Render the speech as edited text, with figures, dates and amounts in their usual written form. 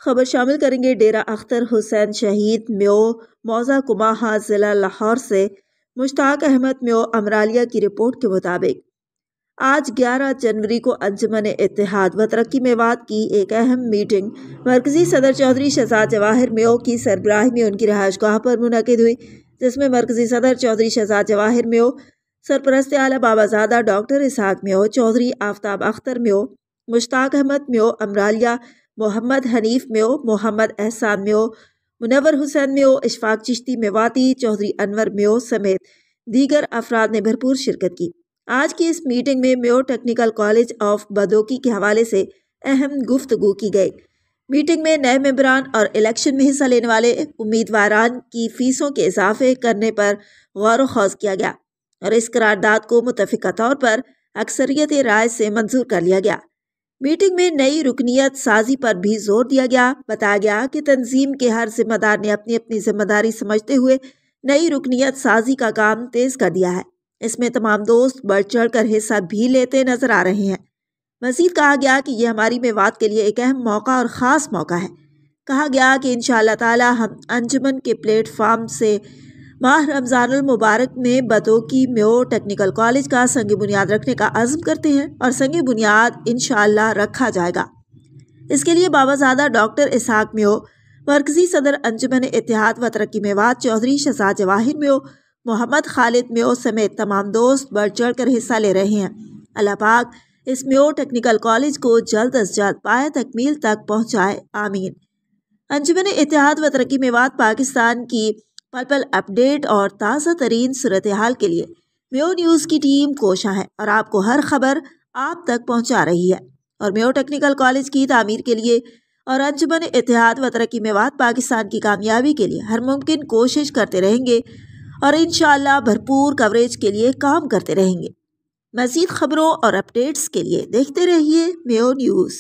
خبر شامل کریں گے ڈیرہ اختر حسین شہید میو موضع کماہا ضلع لاہور سے مشتاق احمد میو امرالیہ کی رپورٹ کے مطابق آج 11 جنوری کو انجمن اتحاد و ترقی میوات کی ایک اہم میٹنگ مرکزی صدر چودھری شہزاد جواہر میو کی سربراہی میں ان کی رہائش گاہ پر منعقد ہوئی، جس میں مرکزی صدر چودھری شہزاد جواہر میو، سرپرست اعلیٰ بابازادہ ڈاکٹر اسحاق میو، چودھری آفتاب اختر میو، مشتاق احمد میو امرالیہ، محمد حنیف میو، محمد احسان میو، منور حسین میو، اشفاق چشتی میواتی، چودھری انور میو سمیت دیگر افراد نے بھرپور شرکت کی۔ آج کی اس میٹنگ میں میو ٹیکنیکل کالج آف بدوکی کے حوالے سے اہم گفتگو کی گئی۔ میٹنگ میں نئے ممبران اور الیکشن میں حصہ لینے والے امیدواران کی فیسوں کے اضافے کرنے پر غور و خوض کیا گیا اور اس قرارداد کو متفقہ طور پر اکثریت رائے سے منظور کر لیا گیا۔ میٹنگ میں نئی رکنیت سازی پر بھی زور دیا گیا۔ بتایا گیا کہ تنظیم کے ہر ذمہ دار نے اپنی اپنی ذمہ داری سمجھتے ہوئے نئی رکنیت سازی کا کام تیز کر دیا ہے۔ اس میں تمام دوست بڑھ چڑھ کر حصہ بھی لیتے نظر آ رہے ہیں۔ مزید کہا گیا کہ یہ ہماری میوات کے لیے ایک اہم موقع اور خاص موقع ہے۔ کہا گیا کہ انشاءاللہ تعالی ہم انجمن کے پلیٹ فارم سے ماہ رمضان المبارک میں بدوکی میو ٹیکنیکل کالج کا سنگ بنیاد رکھنے کا عزم کرتے ہیں اور سنگ بنیاد انشاءاللہ رکھا جائے گا۔ اس کے لیے بابازادہ ڈاکٹر اسحاق میو، مرکزی صدر انجمن اتحاد و ترقی میوات چودھری شہزاد جواہر میو، محمد خالد میو سمیت تمام دوست بڑھ چڑھ کر حصہ لے رہے ہیں۔ اللہ پاک اس میو ٹیکنیکل کالج کو جلد از جلد پایہ تکمیل تک پہنچائے، آمین۔ انجمن اتحاد و ترقی میوات پاکستان کی پل پل اپڈیٹ اور تازہ ترین صورتحال کے لیے میو نیوز کی ٹیم کوشاں ہے اور آپ کو ہر خبر آپ تک پہنچا رہی ہے، اور میو ٹیکنیکل کالج کی تعمیر کے لیے اور انجمن اتحاد و ترقی میوات پاکستان کی کامیابی کے لیے ہر ممکن کوشش کرتے رہیں گے اور انشاءاللہ بھرپور کوریج کے لیے کام کرتے رہیں گے۔ مزید خبروں اور اپڈیٹس کے لیے دیکھتے رہیے میو نیوز۔